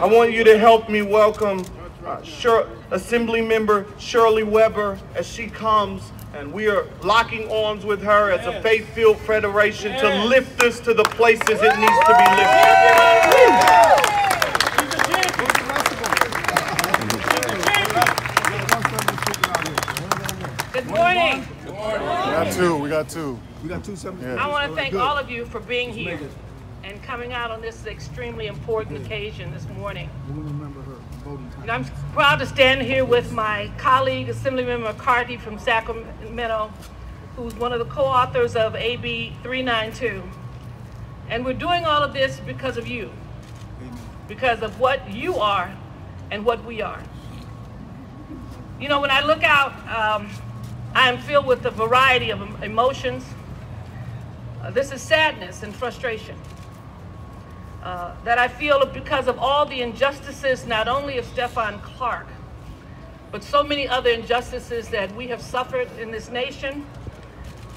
I want you to help me welcome Assembly Member Shirley Weber as she comes, and we are locking arms with her as a faith-filled federation to lift us to the places it needs to be lifted. Good morning. We got two. I want to thank all of you for being here and coming out on this extremely important occasion this morning. And I'm proud to stand here with my colleague, Assemblymember McCarthy from Sacramento, who's one of the co-authors of AB 392. And we're doing all of this because of you, because of what you are and what we are. You know, when I look out, I am filled with a variety of emotions. This is sadness and frustration that I feel because of all the injustices, not only of Stephon Clark, but so many other injustices that we have suffered in this nation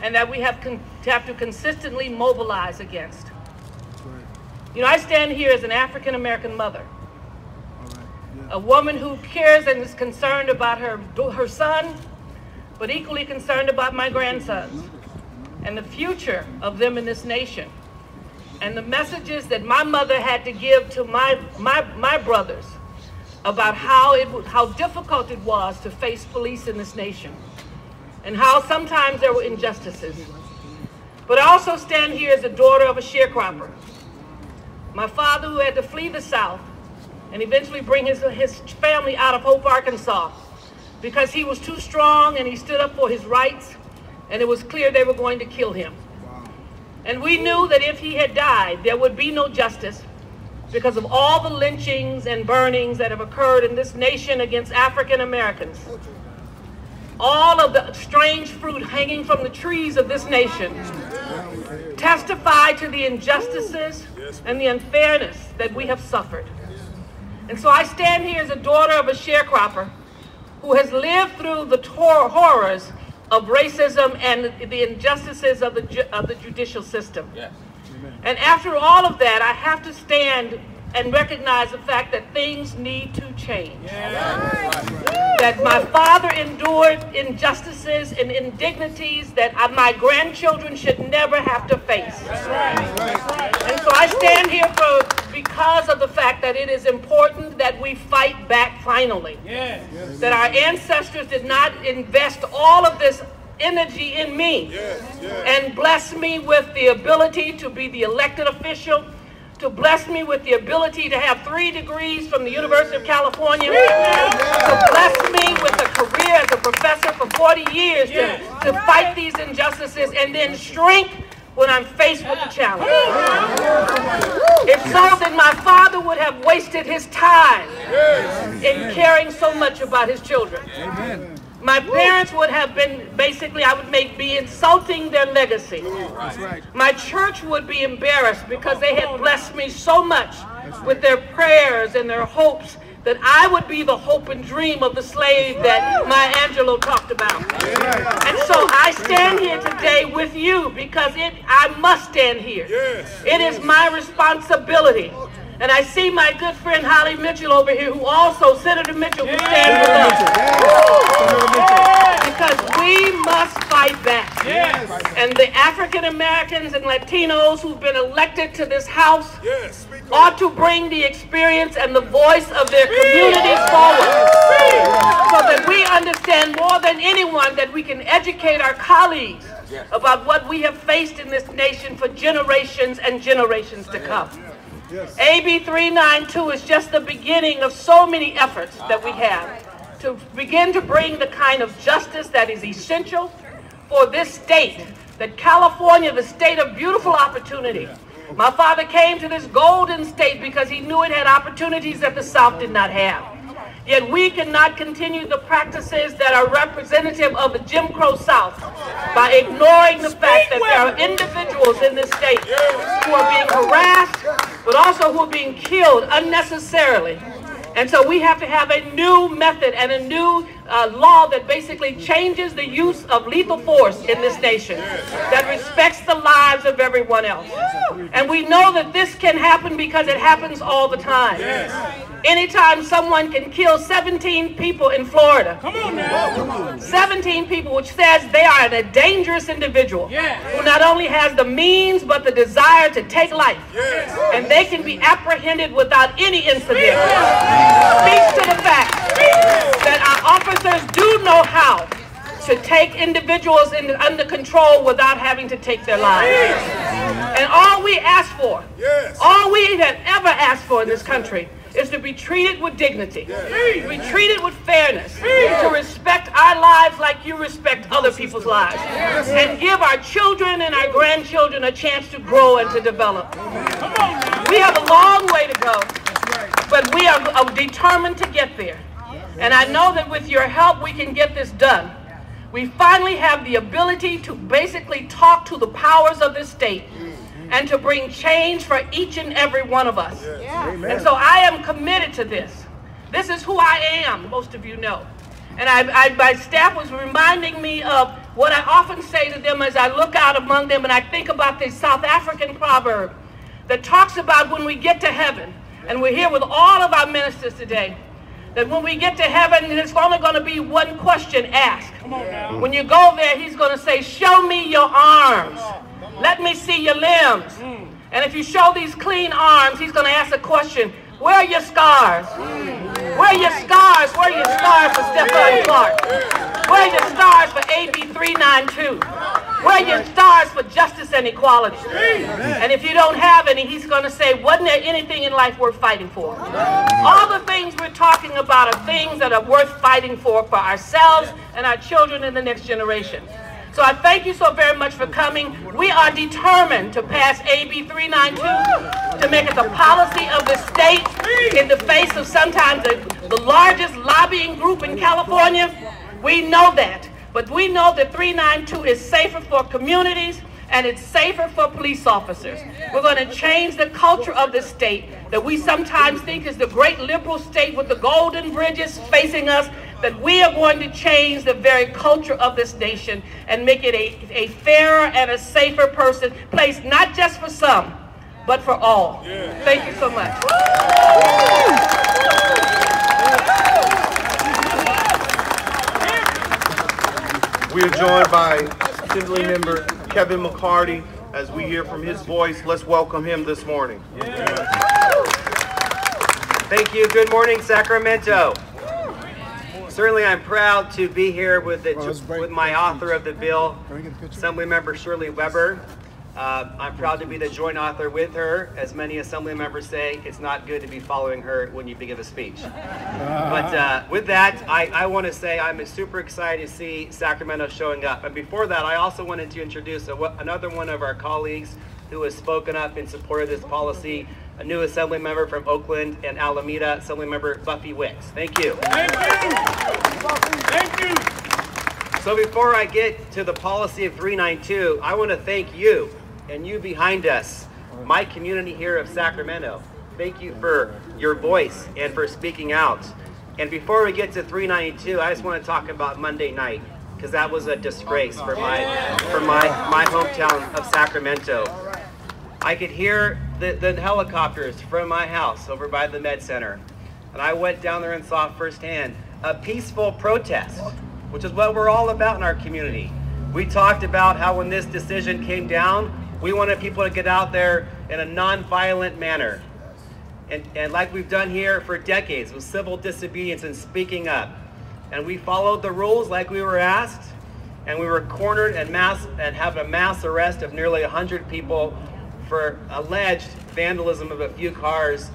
and that we have to consistently mobilize against. You know, I stand here as an African-American mother, a woman who cares and is concerned about her son, but equally concerned about my grandsons and the future of them in this nation, and the messages that my mother had to give to my brothers about how difficult it was to face police in this nation, and how sometimes there were injustices. But I also stand here as a daughter of a sharecropper. My father, who had to flee the South and eventually bring his family out of Hope, Arkansas, because he was too strong and he stood up for his rights, and it was clear they were going to kill him. And we knew that if he had died, there would be no justice because of all the lynchings and burnings that have occurred in this nation against African Americans. All of the strange fruit hanging from the trees of this nation testify to the injustices and the unfairness that we have suffered. And so I stand here as a daughter of a sharecropper who has lived through the horrors of racism and the injustices of the judicial system. Yes. And after all of that, I have to stand and recognize the fact that things need to change. Yes. That my father endured injustices and indignities that my grandchildren should never have to face. That's right. And so I stand here because of the fact that it is important that we fight back finally. Yes. That our ancestors did not invest all of this energy in me and bless me with the ability to be the elected official, to bless me with the ability to have 3 degrees from the University of California, to bless me with a career as a professor for 40 years to fight these injustices and then shrink when I'm faced with the challenge. If so, then my father would have wasted his time in caring so much about his children. My parents would have been, basically, I would be insulting their legacy. My church would be embarrassed because they had blessed me so much with their prayers and their hopes that I would be the hope and dream of the slave that Maya Angelou talked about. And so I stand here today with you because I must stand here. It is my responsibility. And I see my good friend Holly Mitchell over here, who also, Senator Mitchell, who stands with us. Because we must fight back. And the African Americans and Latinos who've been elected to this House ought to bring the experience and the voice of their communities forward, so that we understand more than anyone that we can educate our colleagues about what we have faced in this nation for generations and generations to come. AB 392 is just the beginning of so many efforts that we have to begin to bring the kind of justice that is essential for this state, that California, the state of beautiful opportunity. My father came to this golden state because he knew it had opportunities that the South did not have. Yet we cannot continue the practices that are representative of the Jim Crow South by ignoring the fact that there are individuals in this state who are being harassed, but also who are being killed unnecessarily. And so we have to have a new method and a new law that basically changes the use of lethal force in this nation, that respects the lives of everyone else. And we know that this can happen because it happens all the time. Anytime someone can kill 17 people in Florida, Come on now. 17 people, which says they are a dangerous individual who not only has the means but the desire to take life, and they can be apprehended without any incident, speaks to the fact that our officers do know how to take individuals under control without having to take their lives. And all we ask for, all we have ever asked for in this country, is to be treated with dignity, to be treated with fairness, to respect our lives like you respect other people's lives, and give our children and our grandchildren a chance to grow and to develop. We have a long way to go, but we are determined to get there. And I know that with your help, we can get this done. We finally have the ability to basically talk to the powers of this state and to bring change for each and every one of us. And so I am committed to this. This is who I am, most of you know. And my staff was reminding me of what I often say to them as I look out among them and I think about this South African proverb that talks about when we get to heaven, and we're here with all of our ministers today, that when we get to heaven, there's only going to be one question asked. When you go there, he's going to say, show me your arms. Let me see your limbs. And if you show these clean arms, he's going to ask a question, where are your scars? Where are your scars? Where are your scars for Stephon Clark? Where are your scars for AB 392? Where are your stars for justice and equality? And if you don't have any, he's going to say, wasn't there anything in life worth fighting for? All the things we're talking about are things that are worth fighting for ourselves and our children in the next generation. So I thank you so very much for coming. We are determined to pass AB 392, to make it the policy of the state in the face of sometimes the largest lobbying group in California. We know that. But we know that 392 is safer for communities and it's safer for police officers. We're going to change the culture of this state that we sometimes think is the great liberal state with the golden bridges facing us, that we are going to change the very culture of this nation and make it a fairer and a safer place, not just for some, but for all. Thank you so much. We are joined by Assembly Member Kevin McCarty as we hear from his voice. Let's welcome him this morning. Thank you. Good morning, Sacramento. Certainly, I'm proud to be here with my author of the bill, Assemblymember Shirley Weber. I'm proud to be the joint author with her. As many Assembly members say, it's not good to be following her when you give a speech. But with that, I want to say I'm super excited to see Sacramento showing up. And before that, I also wanted to introduce another one of our colleagues who has spoken up in support of this policy, a new Assembly member from Oakland and Alameda, Assemblymember Buffy Wicks. Thank you. Thank you. Thank you. So before I get to the policy of 392, I want to thank you and you behind us, my community here of Sacramento. Thank you for your voice and for speaking out. And before we get to 392, I just want to talk about Monday night, because that was a disgrace for my hometown of Sacramento. I could hear the helicopters from my house over by the Med Center. And I went down there and saw firsthand a peaceful protest, which is what we're all about in our community. We talked about how when this decision came down, we wanted people to get out there in a non-violent manner. And like we've done here for decades with civil disobedience and speaking up. And we followed the rules like we were asked, and we were cornered and have a mass arrest of nearly 100 people for alleged vandalism of a few cars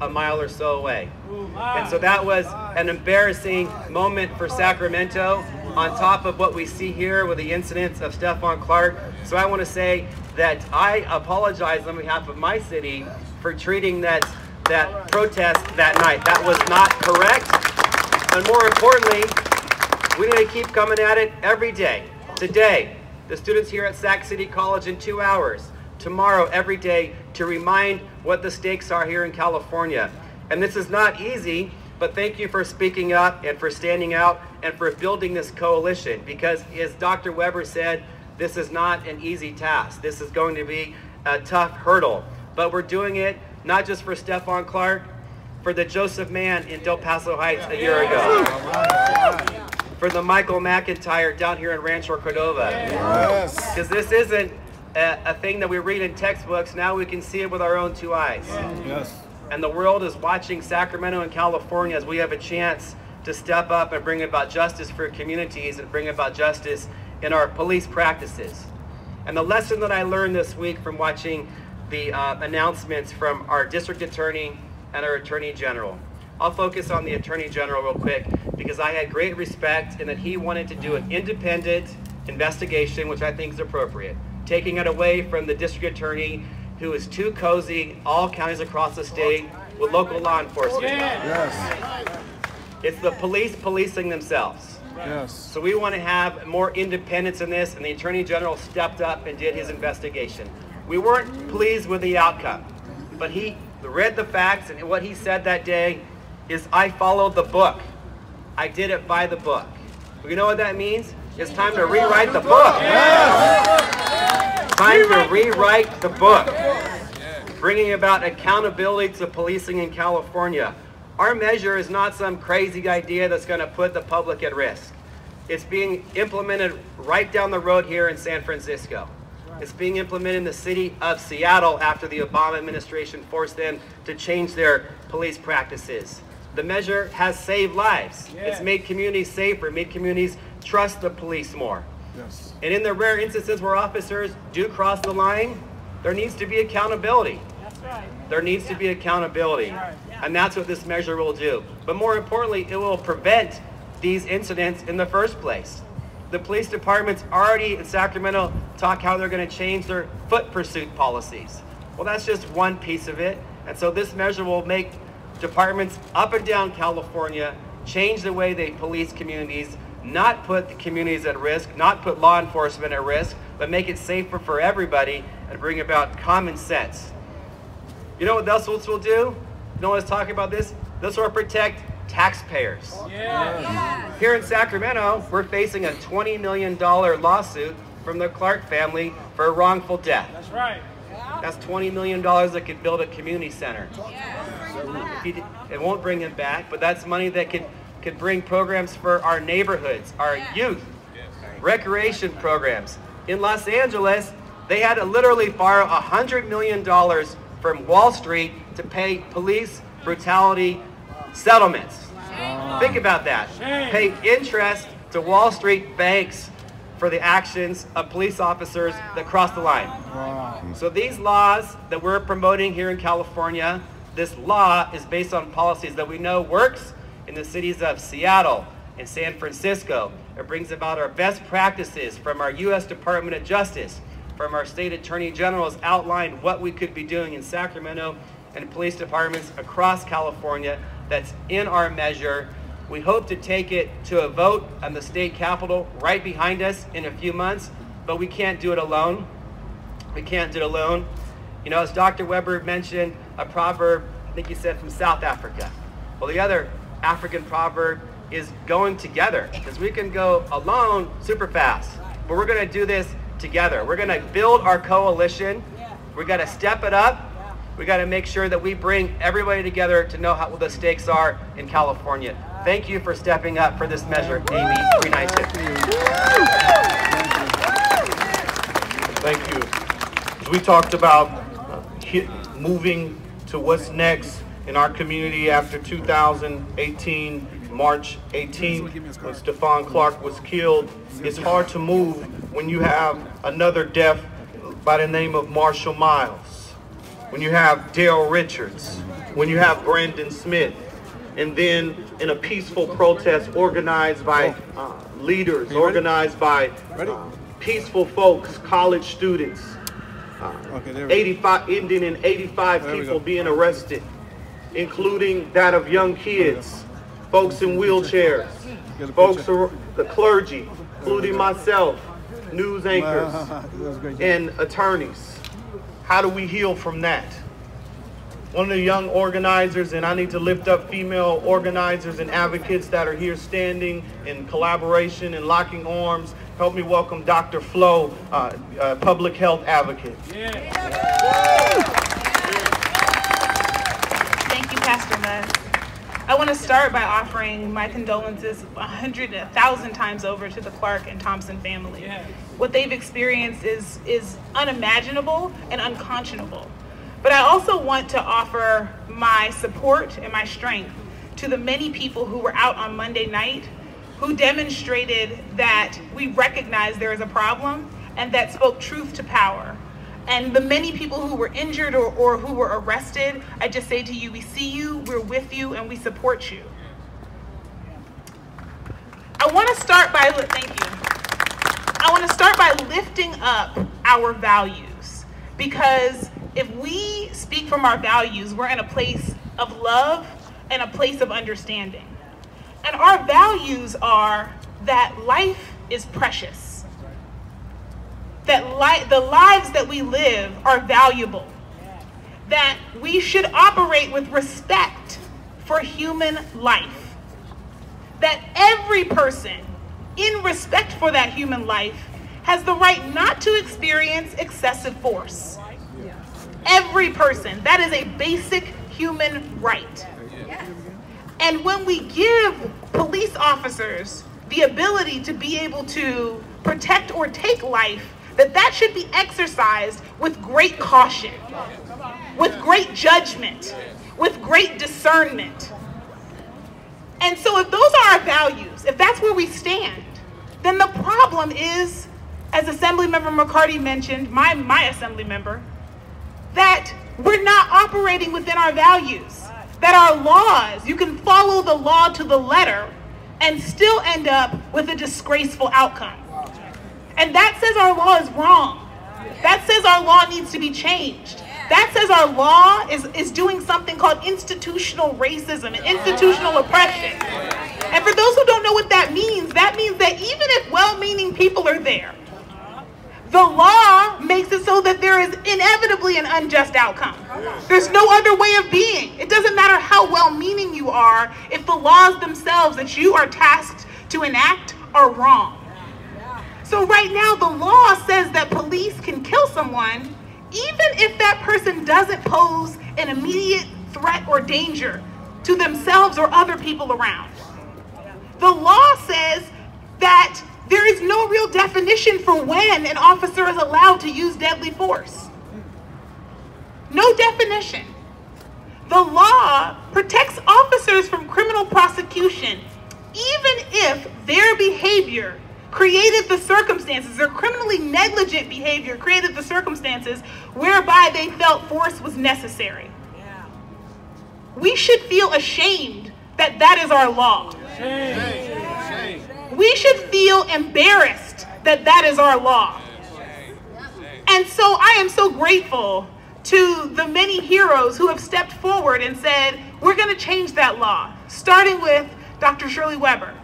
a mile or so away. And so that was an embarrassing moment for Sacramento, on top of what we see here with the incidents of Stephon Clark. So I want to say that I apologize on behalf of my city for treating that protest that night. That was not correct. And more importantly, we need to keep coming at it every day. Today, the students here at Sac City College in 2 hours. Tomorrow, every day, to remind what the stakes are here in California. And this is not easy, but thank you for speaking up and for standing out and for building this coalition, because as Dr. Weber said, this is not an easy task. This is going to be a tough hurdle, but we're doing it not just for Stephon Clark, for the Joseph Mann in Del Paso Heights a year ago. For the Michael McIntyre down here in Rancho Cordova. Because this isn't a thing that we read in textbooks. Now we can see it with our own two eyes. And the world is watching Sacramento and California as we have a chance to step up and bring about justice for communities and bring about justice in our police practices. And the lesson that I learned this week from watching the announcements from our district attorney and our attorney general. I'll focus on the attorney general real quick because I had great respect in that he wanted to do an independent investigation, which I think is appropriate, taking it away from the district attorney who is too cozy, all counties across the state with local law enforcement. It's the police policing themselves. So we want to have more independence in this, and the Attorney General stepped up and did his investigation. We weren't pleased with the outcome, but he read the facts, and what he said that day is, I followed the book. I did it by the book. You know what that means? It's time to rewrite the book. Time to rewrite the book. Bringing about accountability to policing in California. Our measure is not some crazy idea that's going to put the public at risk. It's being implemented right down the road here in San Francisco. It's being implemented in the city of Seattle after the Obama administration forced them to change their police practices. The measure has saved lives. It's made communities safer, made communities trust the police more. And in the rare instances where officers do cross the line, there needs to be accountability. There needs to be accountability. And that's what this measure will do. But more importantly, it will prevent these incidents in the first place. The police departments already in Sacramento talk how they're going to change their foot pursuit policies. Well, that's just one piece of it. And so this measure will make departments up and down California change the way they police communities, not put the communities at risk, not put law enforcement at risk, but make it safer for everybody and bring about common sense. You know what else this will do? No one's talking about this. This will protect taxpayers. Here in Sacramento, we're facing a $20 million lawsuit from the Clark family for a wrongful death. That's right. That's $20 million that could build a community center. It won't bring him back, but that's money that could bring programs for our neighborhoods, our youth, recreation programs. In Los Angeles, they had to literally borrow $100 million from Wall Street to pay police brutality settlements. Think about that. Pay interest to Wall Street banks for the actions of police officers that cross the line. So these laws that we're promoting here in California, this law is based on policies that we know works in the cities of Seattle and San Francisco. It brings about our best practices from our U.S. Department of Justice, from our state attorney generals outlined what we could be doing in Sacramento and police departments across California that's in our measure. We hope to take it to a vote on the state capitol right behind us in a few months, but we can't do it alone. We can't do it alone. You know, as Dr. Weber mentioned, a proverb, I think he said from South Africa. Well, the other African proverb is going together, because we can go alone super fast, but we're going to do this together. We're going to build our coalition. We got to step it up. We got to make sure that we bring everybody together to know what the stakes are in California. Thank you for stepping up for this measure, AB 392. Thank you. As we talked about moving to what's next in our community after 2018, March 18th, when Stephon Clark was killed, it's hard to move when you have another death by the name of Marshall Miles, when you have Dale Richards, when you have Brandon Smith, and then in a peaceful protest organized by leaders, organized by peaceful folks, college students, 85 ending in 85 people being arrested, including that of young kids, folks in wheelchairs, folks, the clergy, including myself, news anchors, and attorneys. How do we heal from that? One of the young organizers, and I need to lift up female organizers and advocates that are here standing in collaboration and locking arms. Help me welcome Dr. Flo, public health advocate. Thank you, Pastor Mudd. want to start by offering my condolences 100, 1,000 times over to the Clark and Thompson family. What they've experienced is unimaginable and unconscionable. But I also want to offer my support and my strength to the many people who were out on Monday night who demonstrated that we recognize there is a problem and that spoke truth to power. And the many people who were injured or who were arrested, I just say to you, we see you, we're with you, and we support you. I want to start by, thank you. I want to start by lifting up our values, because if we speak from our values, we're in a place of love and a place of understanding. And our values are that life is precious. That the lives that we live are valuable, that we should operate with respect for human life, that every person, in respect for that human life, has the right not to experience excessive force. Every person, that is a basic human right. And when we give police officers the ability to be able to protect or take life, that should be exercised with great caution, with great judgment, with great discernment. And so if those are our values, if that's where we stand, then the problem is, as Assemblymember McCarty mentioned, my assembly member, that we're not operating within our values, that our laws, you can follow the law to the letter and still end up with a disgraceful outcome. And that says our law is wrong. That says our law needs to be changed. That says our law is doing something called institutional racism and institutional oppression. And for those who don't know what that means that even if well-meaning people are there, the law makes it so that there is inevitably an unjust outcome. There's no other way of being. It doesn't matter how well-meaning you are if the laws themselves that you are tasked to enact are wrong. So right now, the law says that police can kill someone even if that person doesn't pose an immediate threat or danger to themselves or other people around. The law says that there is no real definition for when an officer is allowed to use deadly force. No definition. The law protects officers from criminal prosecution even if their behavior created the circumstances, their criminally negligent behavior created the circumstances whereby they felt force was necessary. We should feel ashamed that that is our law. We should feel embarrassed that that is our law. And so I am so grateful to the many heroes who have stepped forward and said, we're going to change that law, starting with Dr. Shirley Weber,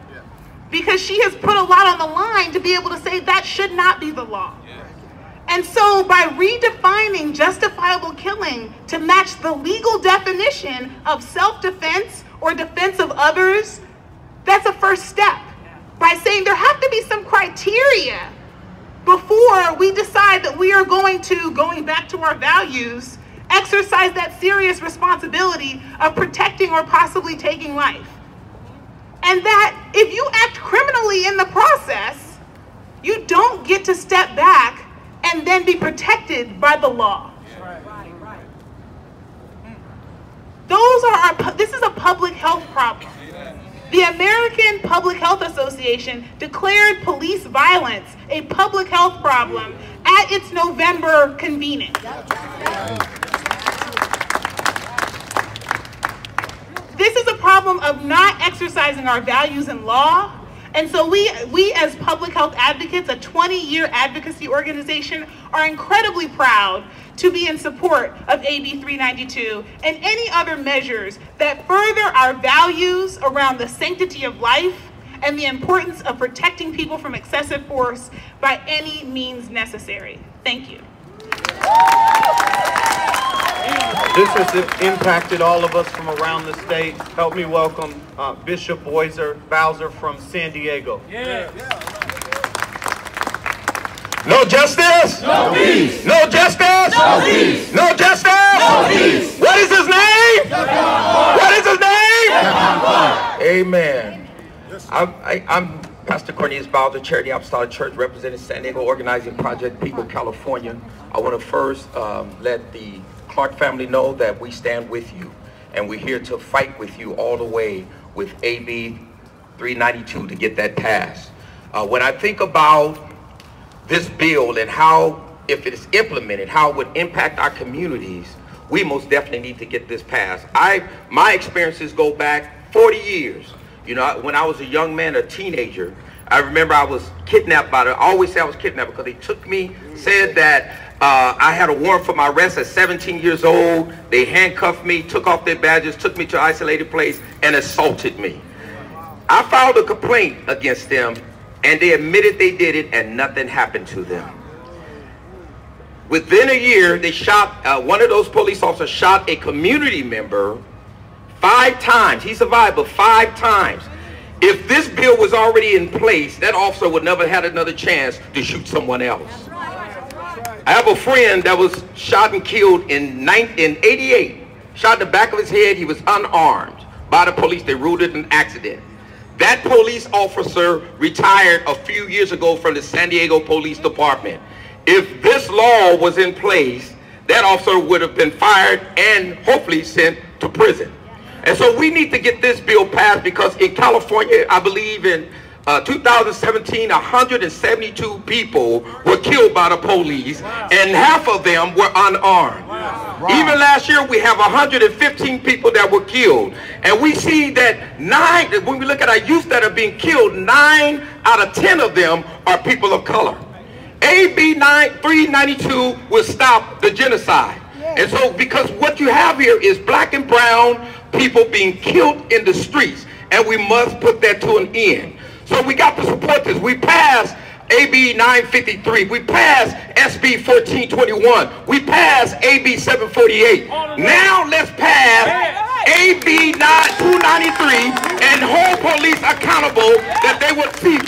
because she has put a lot on the line to be able to say that should not be the law. And so by redefining justifiable killing to match the legal definition of self-defense or defense of others, that's a first step. By saying there have to be some criteria before we decide that we are going back to our values, exercise that serious responsibility of protecting or possibly taking life. And that if you act criminally in the process, you don't get to step back and then be protected by the law. This is a public health problem. The American Public Health Association declared police violence a public health problem at its November convening. This is a problem of not exercising our values in law. And so we as public health advocates, a 20-year advocacy organization, are incredibly proud to be in support of AB 392 and any other measures that further our values around the sanctity of life and the importance of protecting people from excessive force by any means necessary. Thank you. This has impacted all of us from around the state. Help me welcome Bishop Bowser from San Diego. No justice? No peace. No justice? No peace. No justice? No peace. What is his name? What is his name? Amen. I'm Pastor Cornelius Bowser, Charity Apostolic Church, representing San Diego Organizing Project People, California. I want to first let the Clark family know that we stand with you, and we're here to fight with you all the way with AB 392 to get that passed. When I think about this bill and how, if it is implemented, how it would impact our communities, we most definitely need to get this passed. My experiences go back 40 years. You know, when I was a young man, a teenager, I remember I was kidnapped I always say I was kidnapped because they took me, said that I had a warrant for my arrest at 17 years old. They handcuffed me, took off their badges, took me to an isolated place, and assaulted me. I filed a complaint against them, and they admitted they did it, and nothing happened to them. Within a year, they shot, one of those police officers shot a community member 5 times. He survived, but 5 times. If this bill was already in place, that officer would never had another chance to shoot someone else. I have a friend that was shot and killed in 88. Shot in the back of his head. He was unarmed by the police. They ruled it an accident. That police officer retired a few years ago from the San Diego Police Department. If this law was in place, that officer would have been fired and hopefully sent to prison. And so we need to get this bill passed, because in California, I believe in 2017, 172 people were killed by the police, and half of them were unarmed. Even last year, we have 115 people that were killed. And we see that when we look at our youth that are being killed, 9 out of 10 of them are people of color. AB 392 will stop the genocide. And so, because what you have here is black and brown people being killed in the streets, and we must put that to an end. So we got to support this. We passed AB 953. We passed SB 1421. We passed AB 748. Now let's pass AB 293 and hold police accountable, that they would see.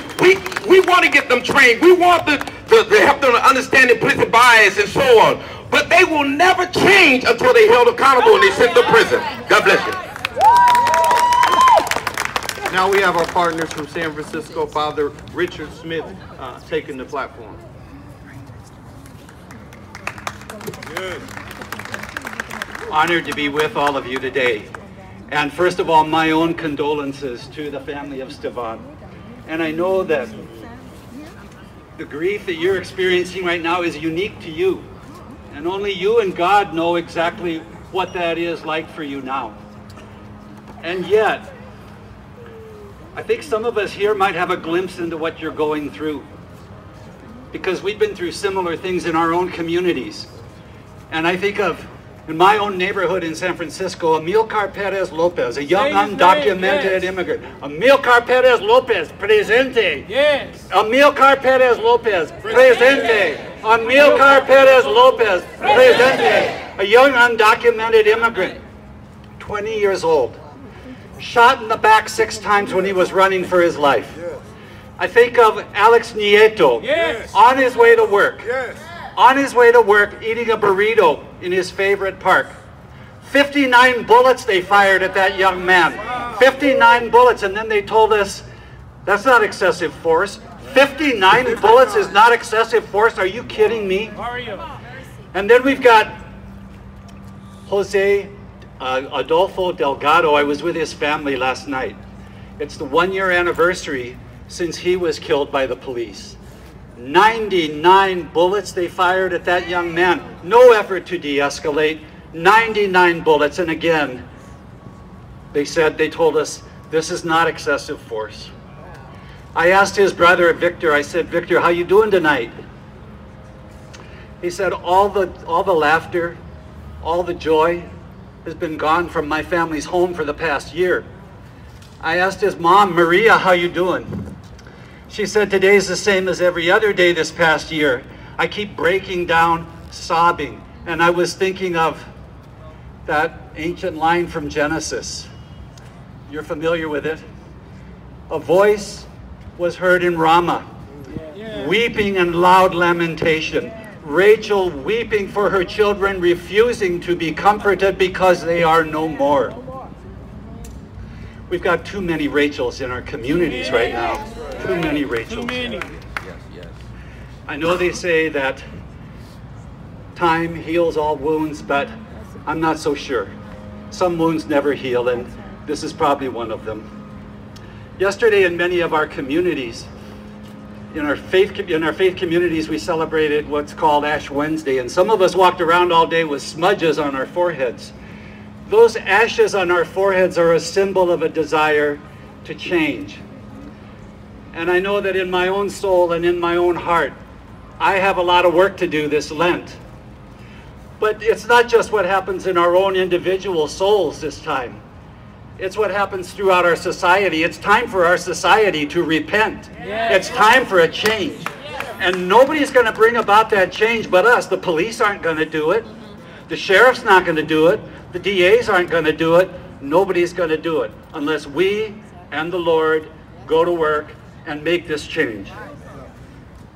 We want to get them trained. We want to help them to understand implicit bias and so on. But they will never change until they're held accountable and they sent to prison. God bless you. Now we have our partners from San Francisco, Father Richard Smith, taking the platform. Good. Honored to be with all of you today. And first of all, my own condolences to the family of Stephon. And I know that the grief that you're experiencing right now is unique to you. And only you and God know exactly what that is like for you now. And yet, I think some of us here might have a glimpse into what you're going through, because we've been through similar things in our own communities. And I think of, in my own neighborhood in San Francisco, Amilcar Perez Lopez, a young undocumented immigrant. Amilcar Perez Lopez, presente. Yes. Amilcar Perez Lopez, presente. Amilcar Perez Lopez, presente. A young undocumented immigrant, 20 years old. Shot in the back 6 times when he was running for his life. Yes. I think of Alex Nieto, yes, on his way to work. Yes. On his way to work, eating a burrito in his favorite park. 59 bullets they fired at that young man. Wow. 59 bullets, and then they told us, that's not excessive force. 59 bullets is not excessive force? Are you kidding me? Are you? And then we've got Jose Adolfo Delgado. I was with his family last night. It's the 1-year anniversary since he was killed by the police. 99 bullets they fired at that young man. No effort to de-escalate. 99 bullets. And again, they told us, this is not excessive force. I asked his brother, Victor, I said, Victor, how you doing tonight? He said, all the laughter, all the joy has been gone from my family's home for the past year. I asked his mom, Maria, how you doing? She said, today's the same as every other day this past year. I keep breaking down, sobbing. And I was thinking of that ancient line from Genesis. You're familiar with it? A voice was heard in Ramah, weeping and loud lamentation. Rachel weeping for her children, refusing to be comforted because they are no more. We've got too many Rachels in our communities right now. Too many Rachels. I know they say that time heals all wounds, but I'm not so sure. Some wounds never heal, and this is probably one of them. Yesterday, in many of our communities, in our faith communities, we celebrated what's called Ash Wednesday, and some of us walked around all day with smudges on our foreheads. Those ashes on our foreheads are a symbol of a desire to change. And I know that in my own soul and in my own heart, I have a lot of work to do this Lent. But it's not just what happens in our own individual souls this time. It's what happens throughout our society. It's time for our society to repent. It's time for a change. And nobody's going to bring about that change but us. The police aren't going to do it. The sheriff's not going to do it. The DAs aren't going to do it. Nobody's going to do it unless we and the Lord go to work and make this change.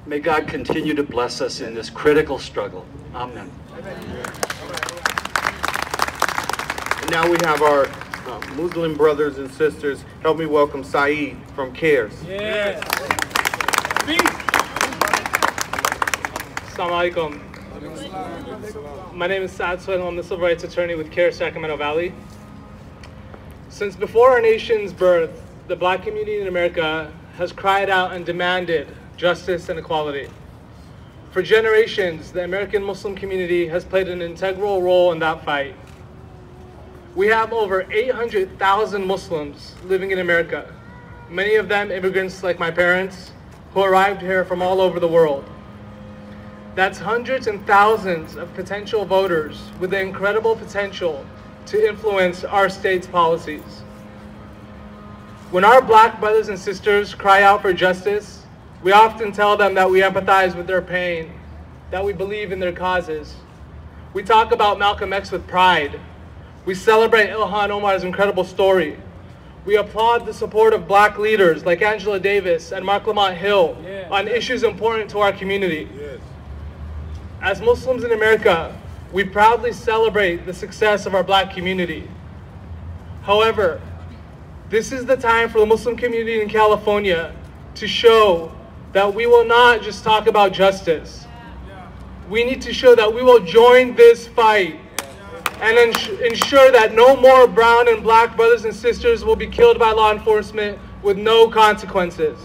May God continue to bless us in this critical struggle. Amen. And now we have our Muslim brothers and sisters. Help me welcome Saeed from CARES. Yes. Assalamu alaikum. My name is Saad Sohail. I'm the civil rights attorney with CARES Sacramento Valley. Since before our nation's birth, the black community in America has cried out and demanded justice and equality. For generations, the American Muslim community has played an integral role in that fight. We have over 800,000 Muslims living in America, many of them immigrants like my parents, who arrived here from all over the world. That's hundreds and thousands of potential voters with the incredible potential to influence our state's policies. When our black brothers and sisters cry out for justice, we often tell them that we empathize with their pain, that we believe in their causes. We talk about Malcolm X with pride. We celebrate Ilhan Omar's incredible story. We applaud the support of black leaders like Angela Davis and Mark Lamont Hill on issues important to our community. As Muslims in America, we proudly celebrate the success of our black community. However, this is the time for the Muslim community in California to show that we will not just talk about justice. We need to show that we will join this fight and ensure that no more brown and black brothers and sisters will be killed by law enforcement with no consequences.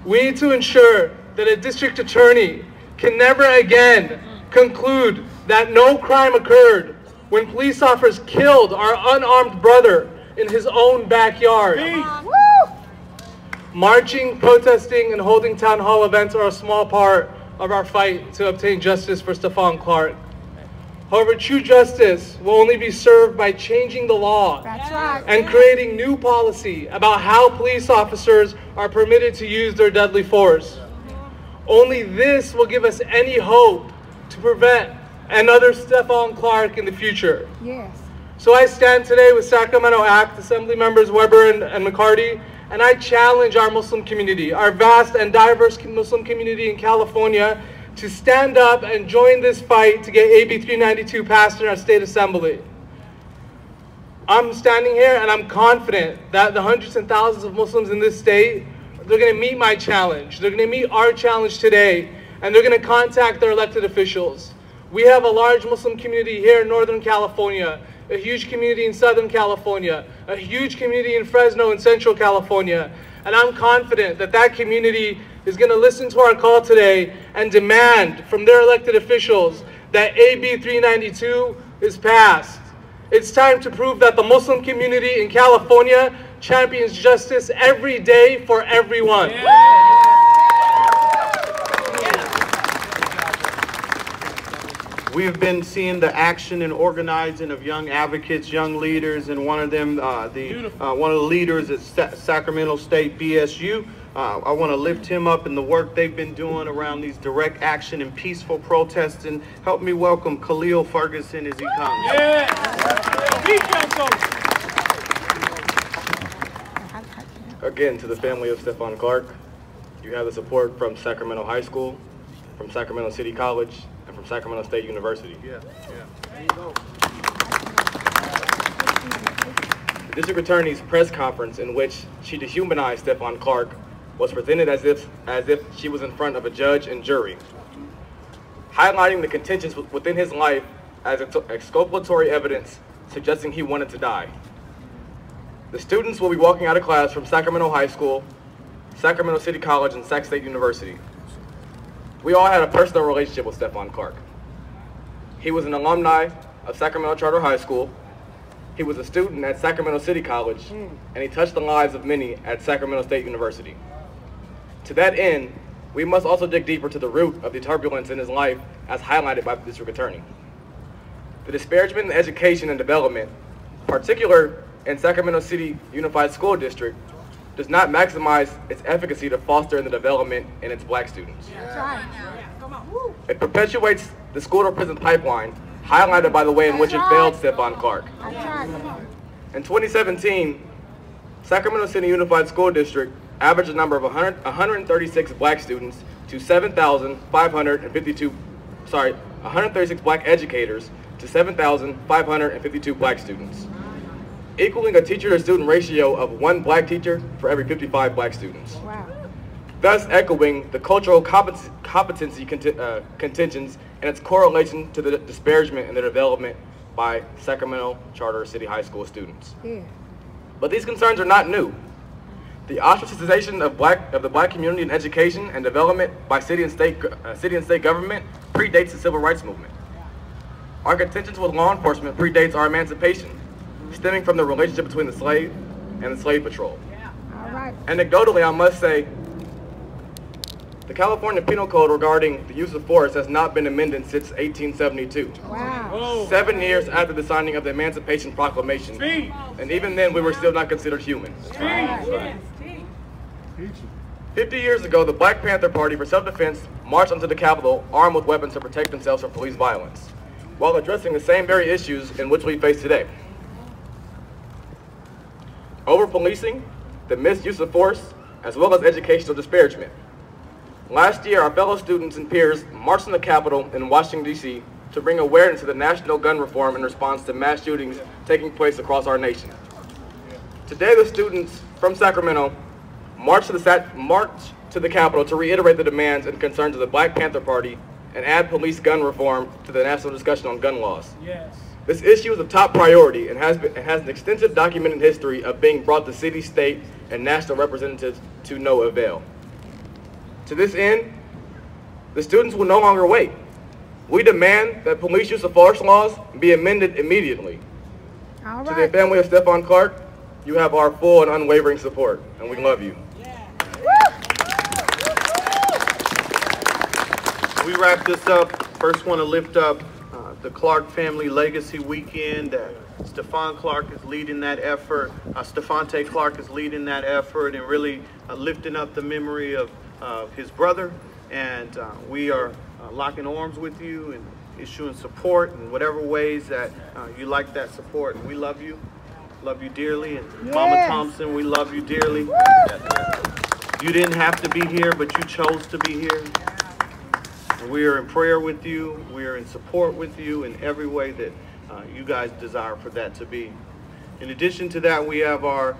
We need to ensure that a district attorney can never again conclude that no crime occurred when police officers killed our unarmed brother in his own backyard. Marching, protesting, and holding town hall events are a small part of our fight to obtain justice for Stephon Clark. However, true justice will only be served by changing the law and creating new policy about how police officers are permitted to use their deadly force. Only this will give us any hope to prevent another Stephon Clark in the future. So I stand today with Sacramento ACT Assembly members Weber and McCarty, and I challenge our Muslim community, our vast and diverse Muslim community in California, to stand up and join this fight to get AB 392 passed in our state assembly. I'm standing here and I'm confident that the hundreds and thousands of Muslims in this state, they're going to meet my challenge. They're going to meet our challenge today, and they're going to contact their elected officials. We have a large Muslim community here in Northern California, a huge community in Southern California, a huge community in Fresno and Central California. And I'm confident that that community is going to listen to our call today and demand from their elected officials that AB 392 is passed. It's time to prove that the Muslim community in California champions justice every day for everyone. We've been seeing the action and organizing of young advocates, young leaders, and one of them, one of the leaders at Sacramento State BSU. I want to lift him up in the work they've been doing around these direct action and peaceful protests. And help me welcome Khalil Ferguson as he comes. Again, to the family of Stephon Clark, you have the support from Sacramento High School, from Sacramento City College, and from Sacramento State University. There you go. The district attorney's press conference in which she dehumanized Stephon Clark was presented as if she was in front of a judge and jury, highlighting the contentions within his life as exculpatory evidence suggesting he wanted to die. The students will be walking out of class from Sacramento High School, Sacramento City College, and Sac State University. We all had a personal relationship with Stephon Clark. He was an alumni of Sacramento Charter High School. He was a student at Sacramento City College, and he touched the lives of many at Sacramento State University. To that end, we must also dig deeper to the root of the turbulence in his life as highlighted by the district attorney. The disparagement in education and development, particularly in Sacramento City Unified School District, does not maximize its efficacy to foster the development in its black students. It perpetuates the school-to-prison pipeline, highlighted by the way in which it failed Stephon Clark. In 2017, Sacramento City Unified School District averaged a number of 136 black students to 136 black educators to 7,552 black students, equaling a teacher-to-student ratio of 1 black teacher for every 55 black students. Wow. Thus echoing the cultural competency contentions and its correlation to the disparagement in the development by Sacramento Charter City High School students. Yeah. But these concerns are not new. The ostracization of the black community in education and development by city and state government predates the civil rights movement. Our contentions with law enforcement predates our emancipation, stemming from the relationship between the slave and the slave patrol. Yeah. All right. Anecdotally, I must say, the California Penal Code regarding the use of force has not been amended since 1872. Wow. 7 years after the signing of the Emancipation Proclamation. And even then, we were still not considered human. 50 years ago, the Black Panther Party for Self-Defense marched onto the Capitol armed with weapons to protect themselves from police violence, while addressing the same very issues in which we face today. Over-policing, the misuse of force, as well as educational disparagement. Last year, our fellow students and peers marched on the Capitol in Washington, D.C. to bring awareness to the national gun reform in response to mass shootings taking place across our nation. Today, the students from Sacramento marched to the Capitol to reiterate the demands and concerns of the Black Panther Party and add police gun reform to the national discussion on gun laws. Yes. This issue is a top priority and has an extensive documented history of being brought to city, state, and national representatives to no avail. To this end, the students will no longer wait. We demand that police use of force laws be amended immediately. All right. To the family of Stephon Clark, you have our full and unwavering support, and we love you. We wrap this up. First, want to lift up the Clark Family Legacy Weekend. Stephon Clark is leading that effort. Stephonte Clark is leading that effort and really lifting up the memory of his brother. And we are locking arms with you and issuing support in whatever ways that you like that support. And we love you dearly. And yes. Mama Thompson, we love you dearly. You didn't have to be here, but you chose to be here. And we are in prayer with you. We are in support with you in every way that you guys desire for that to be. In addition to that, we have our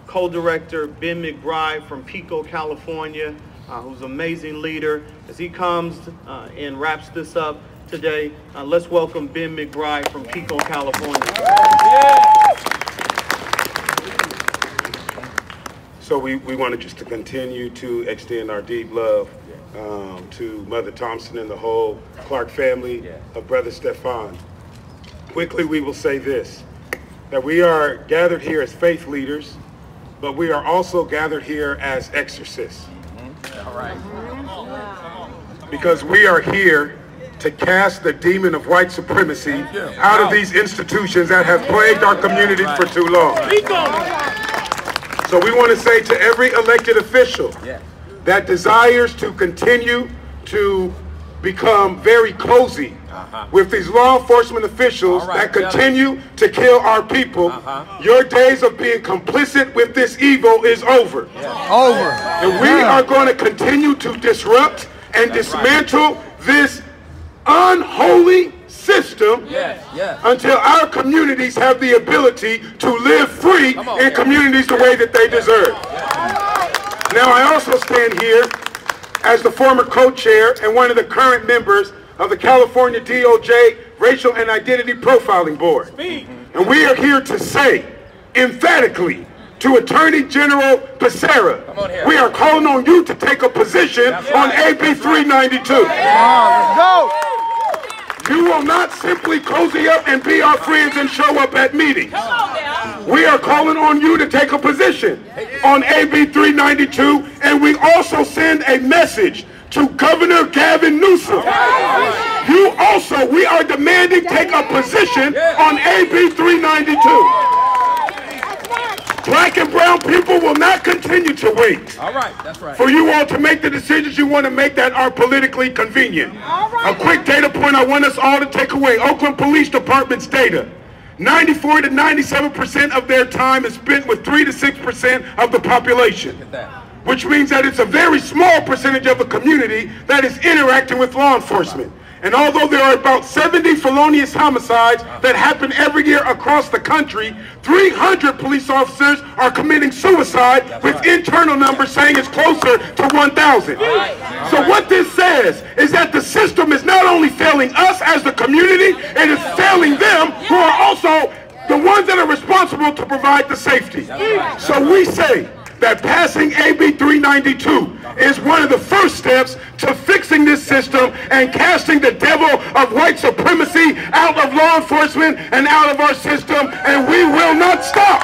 co-director, Ben McBride from Pico, California, who's an amazing leader. As he comes and wraps this up today, let's welcome Ben McBride from Pico, California. So we wanted just to continue to extend our deep love to Mother Thompson and the whole Clark family of Brother Stephon. Quickly, we will say this, that we are gathered here as faith leaders, but we are also gathered here as exorcists. All right. Because we are here to cast the demon of white supremacy out of these institutions that have plagued our communities for too long. So we want to say to every elected official that desires to continue to become very cozy with these law enforcement officials that continue to kill our people, your days of being complicit with this evil is over. And we are going to continue to disrupt and dismantle this unholy system until our communities have the ability to live free in communities the way that they deserve. Now, I also stand here as the former co-chair and one of the current members of the California DOJ Racial and Identity Profiling Board. And we are here to say emphatically to Attorney General Becerra, we are calling on you to take a position on AB 392. You will not simply cozy up and be our friends and show up at meetings. We are calling on you to take a position on AB 392, and we also send a message to Governor Gavin Newsom. We are demanding take a position on AB 392. Black and brown people will not continue to wait for you all to make the decisions you want to make that are politically convenient. A quick data point I want us all to take away. Oakland Police Department's data. 94 to 97% of their time is spent with 3 to 6% of the population. Which means that it's a very small percentage of the community that is interacting with law enforcement. And although there are about 70 felonious homicides that happen every year across the country, 300 police officers are committing suicide, with internal numbers saying it's closer to 1,000. So what this says is that the system is not only failing us as the community, it is failing them who are also the ones that are responsible to provide the safety. So we say that passing AB 392 is one of the first steps to fixing this system and casting the devil of white supremacy out of law enforcement and out of our system, and we will not stop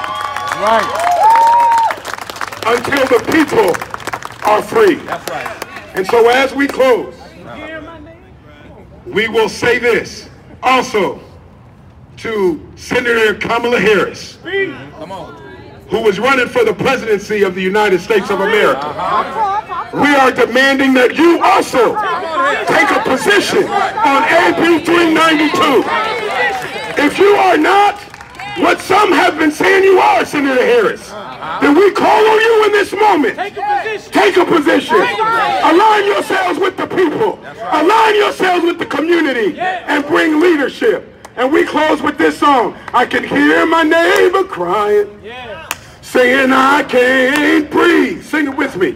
until the people are free. And so as we close, we will say this also to Senator Kamala Harris, who was running for the presidency of the United States of America. We are demanding that you also take a position on AB 392. If you are not what some have been saying you are, Senator Harris, then we call on you in this moment. Take a position. Align yourselves with the people. Align yourselves with the community and bring leadership. And we close with this song. I can hear my neighbor crying, saying I can't breathe. Sing it with me.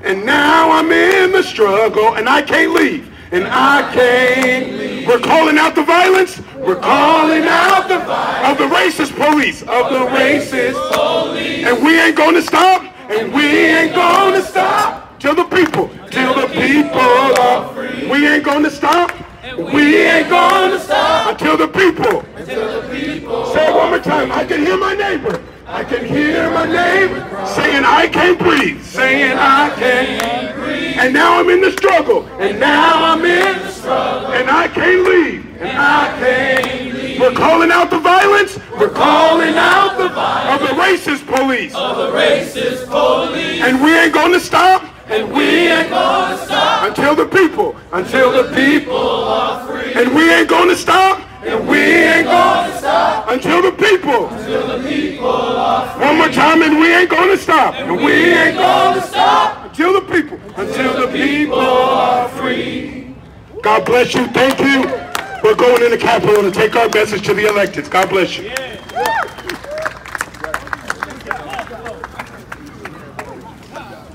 And now I'm in the struggle and I can't leave. And I can't leave. We're calling out the violence. We're calling out the violence of the racist police. Of the racist police. And we ain't gonna stop. And we ain't gonna stop till the people are free. We ain't gonna stop. We ain't gonna stop until the people. Say it one more time. I can hear my neighbor. I can hear my neighbor saying I can't breathe, saying I can't breathe. And now I'm in the struggle, and now I'm in the struggle, and I can't leave, and I can't leave. We're calling out the violence. We're calling out the violence of the racist police. Of the racist police. And we ain't gonna stop. And we ain't gonna stop until the people are free. And we ain't gonna stop. And we ain't gonna stop until the people are free. One more time, and we ain't gonna stop. And we ain't gonna stop until the people are free. God bless you. Thank you. We're going in the Capitol to take our message to the electeds. God bless you.